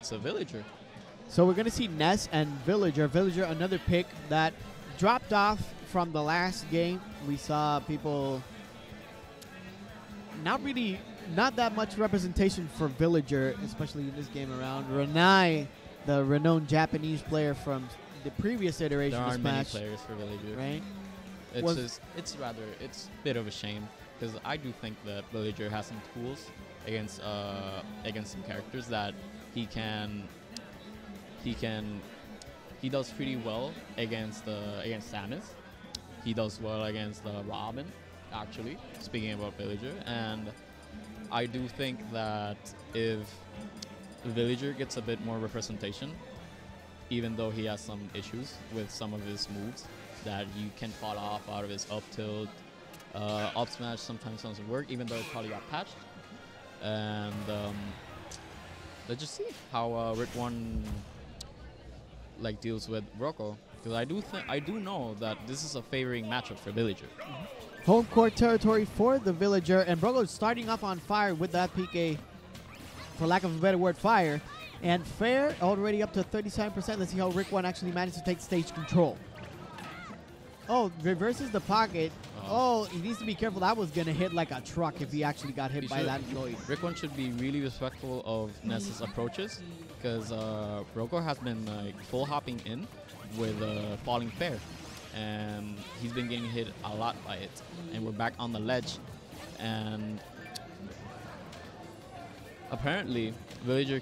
it's a villager. So we're going to see Ness and Villager. Villager, another pick that dropped off from the last game. We saw people not that much representation for Villager, especially in this game around. Renai, the renowned Japanese player from the previous iteration There of aren't many Smash, players for villager. right? It's a bit of a shame because I do think that villager has some tools against some characters that he does pretty well against Samus. He does well against Robin, actually, speaking about villager. And I do think that if villager gets a bit more representation, even though he has some issues with some of his moves that you can fall off out of his up tilt, up smash sometimes doesn't work, even though it probably got patched. And let's just see how Rick1 deals with Broko, because I do know that this is a favoring matchup for villager. Home court territory for the Villager, and Broko starting off on fire with that PK, for lack of a better word, fire. And fair already up to 37%. Let's see how Rick1 actually managed to take stage control. Oh, reverses the pocket. Oh, he needs to be careful. That was going to hit like a truck if he actually got hit by that Lloyd. Rick1 should be really respectful of Ness's approaches, because Broko has been full hopping in with falling fair. And he's been getting hit a lot by it. And we're back on the ledge. And apparently, Villager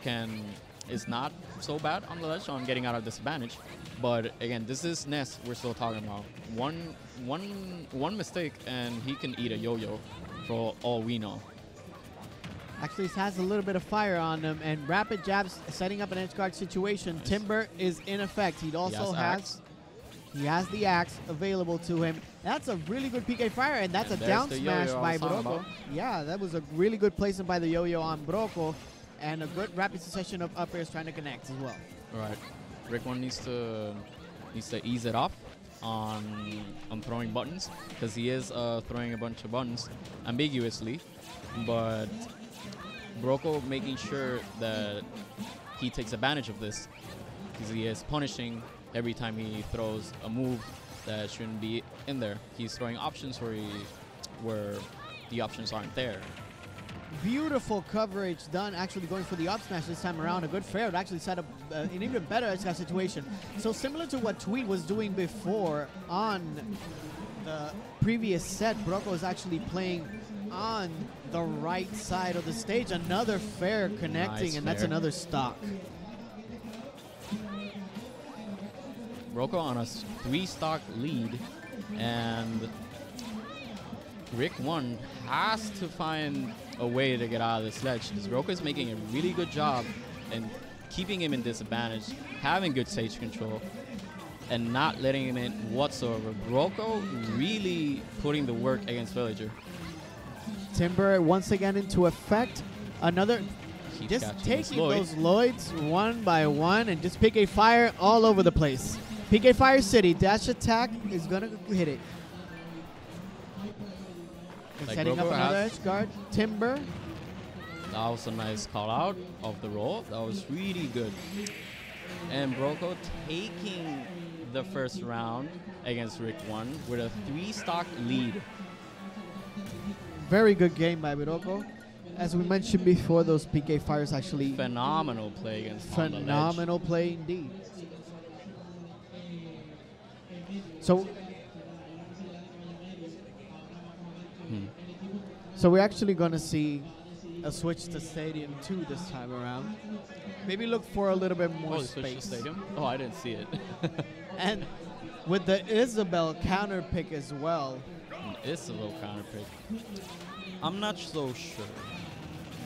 is not so bad on the ledge on getting out of disadvantage. But again, this is Ness we're still talking about. One mistake and he can eat a yo-yo for all we know. Actually, he has a little bit of fire on him, and rapid jabs setting up an edge guard situation. Nice. Timber is in effect. He also has the axe available to him. That's a really good PK fire, and that's a down smash by Broko. Yeah, that was a really good placement by the yo-yo on Broko, and a good rapid succession of up airs trying to connect as well. All right, Rick1 needs to ease it off on throwing buttons, because he is throwing a bunch of buttons ambiguously, but Broko making sure that he takes advantage of this, because he is punishing every time he throws a move that shouldn't be in there. He's throwing options where the options aren't there. Beautiful coverage done, actually going for the up smash this time around. A good fair would actually set up an even better edge guard situation. So similar to what Tweet was doing before on the previous set, Broko is actually playing on the right side of the stage. Another fair connecting, nice, and that's another stock. Broko on a 3-stock lead, and Rick1 has to find a way to get out of the sledge, because Broko is making a really good job and keeping him in disadvantage, having good stage control, and not letting him in whatsoever. Broko really putting the work against Villager. Timber once again into effect. Another, just taking those Lloyds one by one and just PK fire all over the place. PK Fire City, dash attack is going to hit it. And setting up another edge guard. Timber. That was a nice call out of the roll. That was really good. And Broko taking the first round against Rick1 with a 3-stock lead. Very good game by Broko. As we mentioned before, those PK Fires actually... Phenomenal play against Phenomenal play indeed. So... So we're actually going to see a switch to Stadium 2 this time around. Maybe look for a little bit more space. Switch to Stadium? Oh, I didn't see it. And with the Isabel counter pick as well. An Isabel counter pick. I'm not so sure.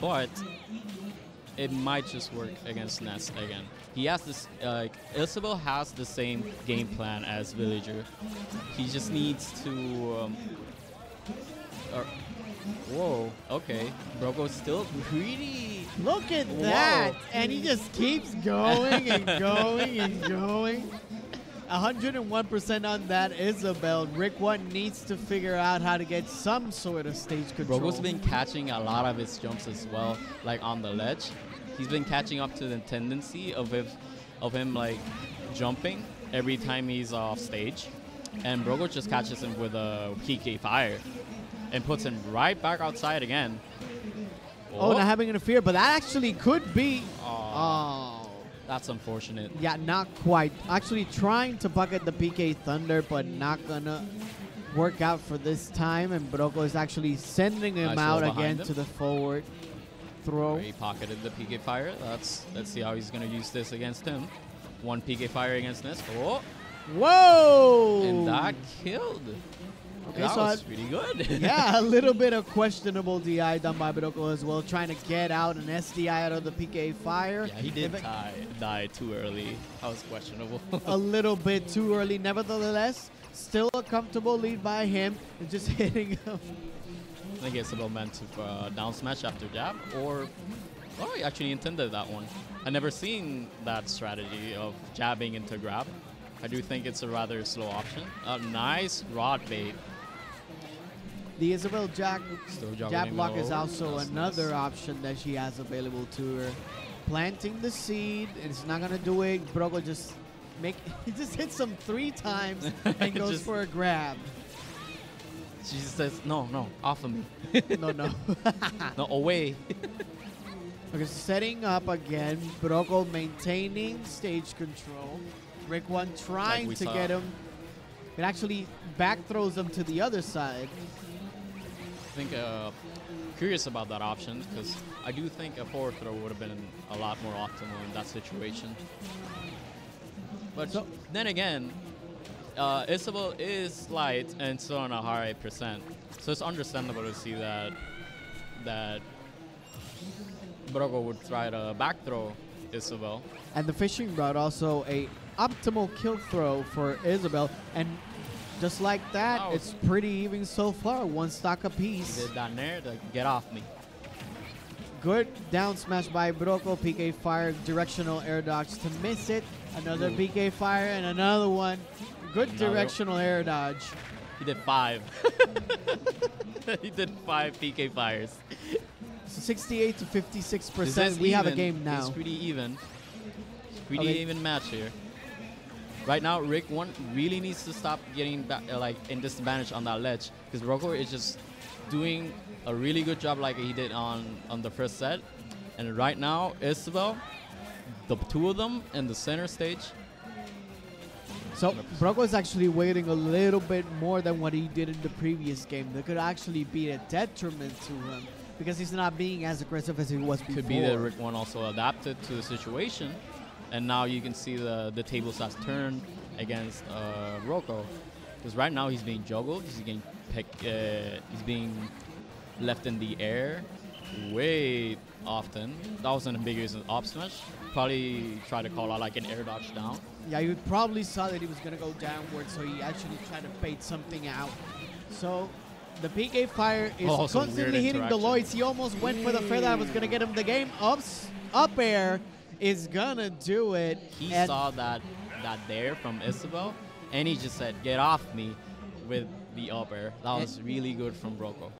But it might just work against Ness again. He has this, Isabel has the same game plan as Villager. He just needs to, whoa, okay. Broko's still pretty... Look at that! And he just keeps going and going and going. 101% on that Isabel. Rick1 needs to figure out how to get some sort of stage control. Broko's been catching a lot of his jumps as well, like on the ledge. he's been catching up to the tendency of him like jumping every time he's off stage, and Broko just catches him with a PK fire and puts him right back outside again. Oh, not having interfered, but that actually could be. Oh. That's unfortunate. Yeah, not quite. Actually trying to bucket the PK Thunder, but not gonna work out for this time. And Broko is actually sending him out again to the forward throw. He pocketed the PK fire. Let's see how he's gonna use this against him. One PK fire against Ness. Oh! Whoa! And that killed. Okay, that was pretty good. Yeah, a little bit of questionable DI done by Broko as well, trying to get out an SDI out of the PK fire. Yeah, he did die too early. That was questionable. A little bit too early. Nevertheless, still a comfortable lead by him. And just hitting him. I think it's about meant to down smash after jab, or he actually intended that one. I never seen that strategy of jabbing into grab. I do think it's a rather slow option. A nice rod bait. The Isabel jab block is also That's another option that she has available to her. Planting the seed, and it's not gonna do it. Broko just he just hits him 3 times and goes for a grab. She says, no, off of me. No. No, away. Okay, setting up again. Broko maintaining stage control. Rick1 trying to get him. It actually back throws him to the other side. I think curious about that option, because I do think a forward throw would have been a lot more optimal in that situation. But then again, Isabel is light and still on a high percent, so it's understandable to see that Broko would try to back throw Isabel. And the fishing rod also a optimal kill throw for Isabel, and just like that, it's pretty even so far. 1 stock apiece. He did down there to get off me. Good down smash by Broko. PK fire, directional air dodge to miss it. Another PK fire and another one. Good directional air dodge. He did 5. He did 5 PK fires. So 68 to 56%. We have a game now. It's pretty even. Pretty even match here. Right now, Rick1 really needs to stop getting in disadvantage on that ledge, because Broko is just doing a really good job like he did on the first set. And right now, Isabel, the 2 of them in the center stage. So Broko is actually waiting a little bit more than what he did in the previous game. That could actually be a detriment to him, because he's not being as aggressive as he was before. Could be that Rick1 also adapted to the situation. And now you can see the tables has turned against Broko, because right now he's being juggled. He's getting he's being left in the air way often. That was an ambiguous up smash. Probably try to call out like an air dodge down. Yeah, you probably saw that he was gonna go downward, so he actually tried to bait something out. So the PK fire is constantly hitting the Lloyds. He almost went for the fair that was gonna get him the game. Up air is gonna do it. He saw that there from Isabel, and he just said, "Get off me," with the up air. That was really good from Broko.